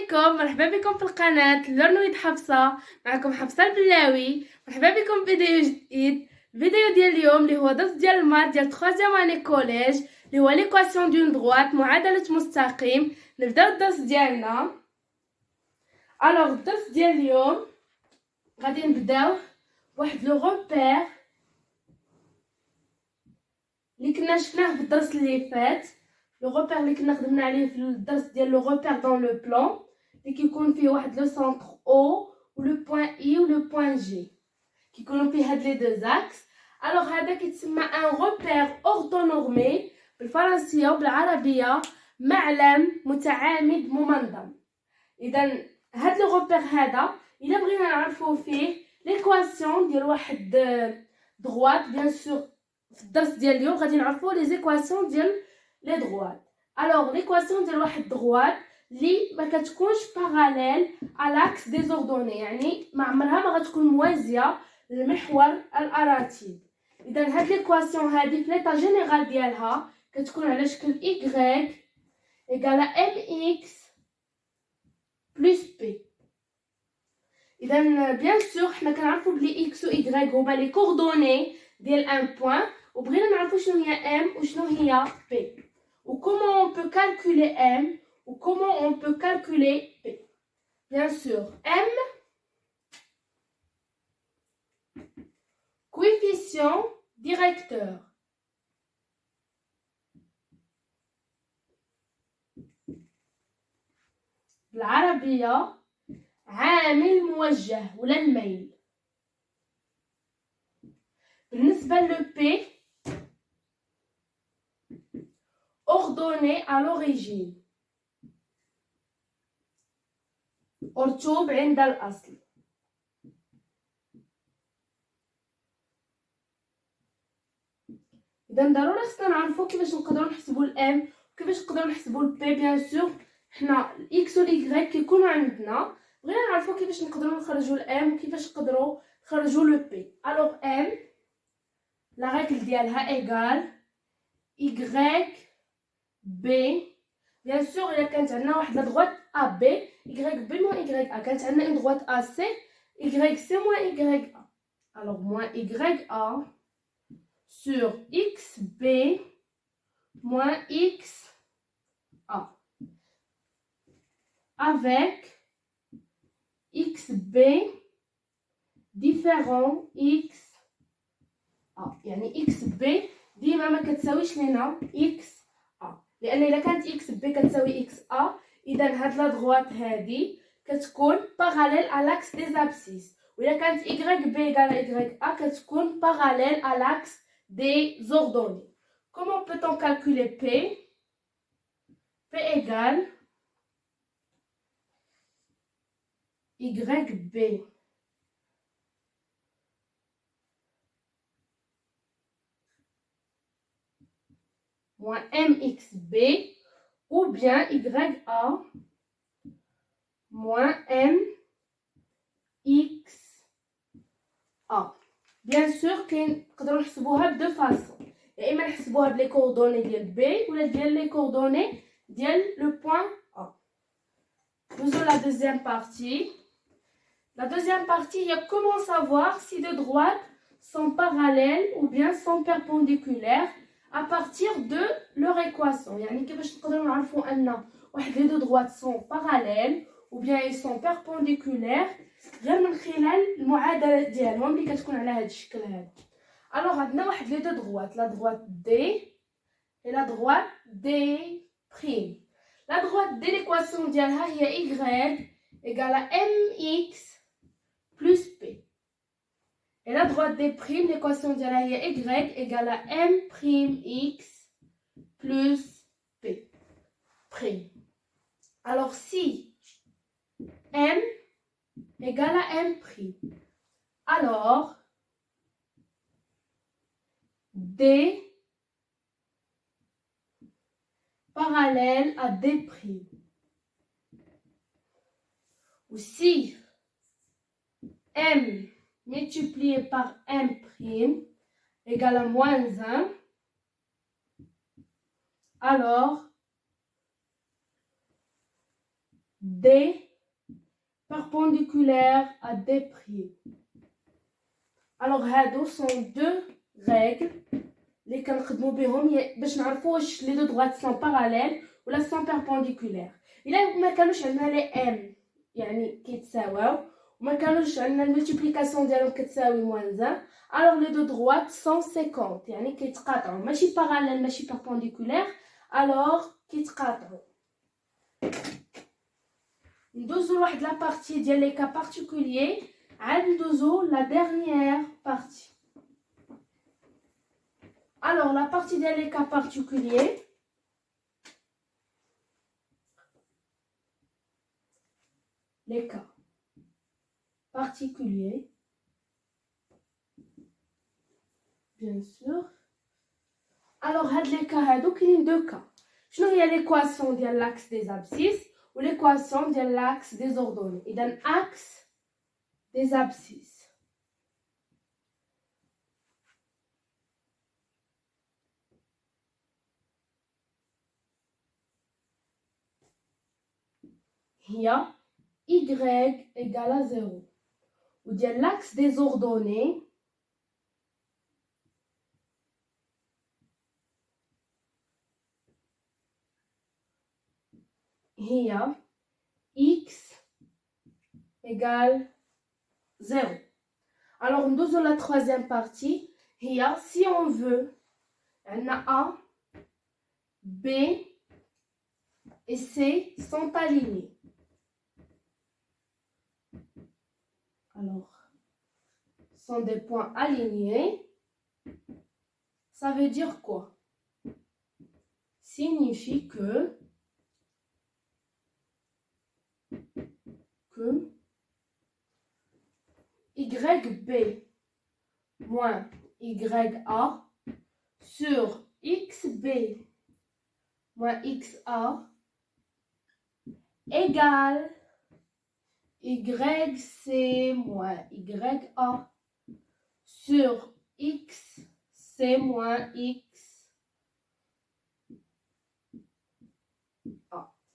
عليكم، مرحبا بكم في القناة لورنويد حفصة. معكم حفصة البلاوي. مرحبا بكم في فيديو جديد. الفيديو ديال اليوم اللي هو درس ديال المات ديال 3 اني كوليج اللي هو ليكواسيون دون دروات، معادلة مستقيم. نبداو الدرس ديالنا. الوغ الدرس ديال اليوم غادي نبداو بواحد لو روبير اللي كنا شفناه في الدرس اللي فات. لو روبير اللي كنا خدمنا عليه في الدرس ديال لو روبير دون لو بلان اللي كيكون فيه واحد لو سونتر او ولو بوين اي ولو بوين جي، كيكونوا فيه هاد لي دو زاكس. الوغ هذا كيتسمى ان روبير اورتونورمي بالفرنسيه وبالعربيه، معلم متعامد ممنظم. اذا هاد لو روبير هذا الا بغينا نعرفوا فيه ليكواسيون ديال واحد دروات، بيان سور في الدرس ديال اليوم غادي نعرفوا لي زيكواسيون ديال لي دروات. الوغ ليكواسيون ديال واحد دروات اللي ما كتكونش باراليل على لاكس دي زوردوني، يعني ما عمرها ما غتكون موازيه للمحور الاراتيب. اذا هاد ليكواسيون هادي في ليطا جينيرال ديالها كتكون على شكل y ايكالا mx بلس b. اذا بيان سور حنا كنعرفوا بلي x و y هما لي كوردوني ديال ان بوين، وبغينا نعرفوا شنو هي m وشنو هي b و comment on peut calculer m ou comment on peut calculer p. Bien sûr, m, coefficient directeur. بالعربية عامل موجه ولا الميل. بالنسبة ل p, ordonné à l'origine. مرتوب عند الأصل. إذا ضروري خصنا نعرفو كيفاش نقدرو نحسبو الام وكيفاش نقدرو نحسبو البي. بيان سور حنا الاكس و الاي كيكونوا عندنا، بغينا نعرفو كيفاش نقدرو نخرجو الام وكيفاش نقدرو نخرجو لو بي. الوغ ام لا ريغل ديالها ايغال y بي. بيان سور الا كانت عندنا واحد لا دروات ا بي y بي موان y ا، كانت عندنا اون دروات ا سي y سي موان y ا. الوغ موان y ا sur xb moins xa avec xb différent xa. يعني xb ديما ما كتساويش لينا xa، لان الا كانت xb كتساوي xa اذا هاد لا دروات هادي كتكون باراليل à l'axe des abscisses، وإلا كانت yb égale ya كتكون باراليل à l'axe des ordonnées. Comment peut-on calculer P? P égale YB moins MXB ou bien YA moins MXA. Bien sûr كنقدروا نحسبوها بدو فاصون، يا اما نحسبوها بلي كوردوني ديال بي ولا ديال لي كوردوني ديال لو بوين ا. Faisons la deuxième partie. La deuxième partie, il y a comment savoir si deux droites sont parallèles ou bien sont perpendiculaires à partir de leur équation. يعني كيفاش نقدروا نعرفوا ان واحد لي دو droites sont parallèles ou bien ils sont perpendiculaires غير من خلال المعادله ديالهم اللي كتكون على هذا الشكل هذا. الوغ عندنا واحد لي دو دروات، لا دروات دي et la droite D prime. La droite D l'équation ديالها هي y égale à mx plus p. Et la droite D prime l'équation ديالها هي y égale à m prime x plus p prime. Alors si m égale à m prime, alors D parallèle à D prime. Ou si m multiplié par m prime égale à moins 1, alors D perpendiculaire à D prime. Alors هادو sont deux règles اللي كنخدموا بهم باش نعرفوا واش لي دو droites sont parallèles ولا sont perpendiculaires. الا ما كانوش عندنا لي ام يعني كيتساواو وما كانوش عندنا الملتيبليكاسيون ديالهم كتساوي موان 1 alors les deux droites sont séquentes يعني كيتقاطعوا ماشي parallèles ماشي perpendiculaires alors كيتقاطعوا. ندوزو لواحد لا بارتي ديال لي كا بارتيكولير عاد ندوزو لا dernière partie. Alors la partie des cas particuliers, les cas particuliers, bien sûr. Alors les cas هادو كاينين deux cas. شنو هي l'équation ديال l'axe des abscisses ou l'équation ديال l'axe des ordonnées. إذا axe des abscisses. هي y égale à 0 ou ديال l'axe des ordonnées هي x égale 0. Alors nous avons la troisième partie هي si on veut on a A, B et C sont alignés. Alors, sont des points alignés. Ça veut dire quoi? Signifie que YB moins YA sur XB moins XA égale YC moins YA sur XC moins XA.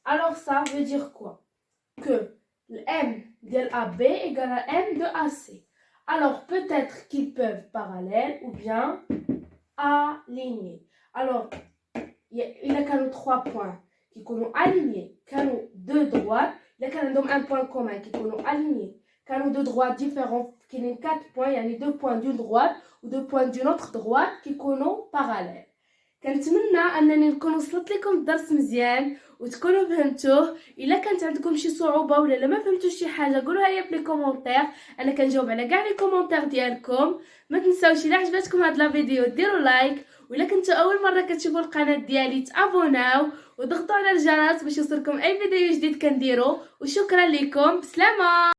Alors ça veut dire quoi? Que le M de AB égale à M de AC. Alors peut-être qu'ils peuvent parallèles ou bien alignés. Alors il y a trois points qui sont alignés, deux droites. Il y a un point commun qui sont alignés. Quand deux droites différentes, qui ont 4 points, il y a 2 points d'une droite ou 2 points d'une autre droite qui sont parallèles. كنتمنى انني نكون وصلت لكم الدرس مزيان وتكونوا فهمتوه. الا كانت عندكم شي صعوبه ولا ما فهمتوش شي حاجه قولوها لي في لي كومونتير، انا كنجاوب على كاع لي كومونتير ديالكم. ما تنساوش الا عجبتكم هاد لا فيديو ديروا لايك، وإلا كنتو اول مره كتشوفوا القناه ديالي تابوناو وضغطوا على الجرس باش يوصلكم اي فيديو جديد كنديرو. وشكرا لكم، بسلامه.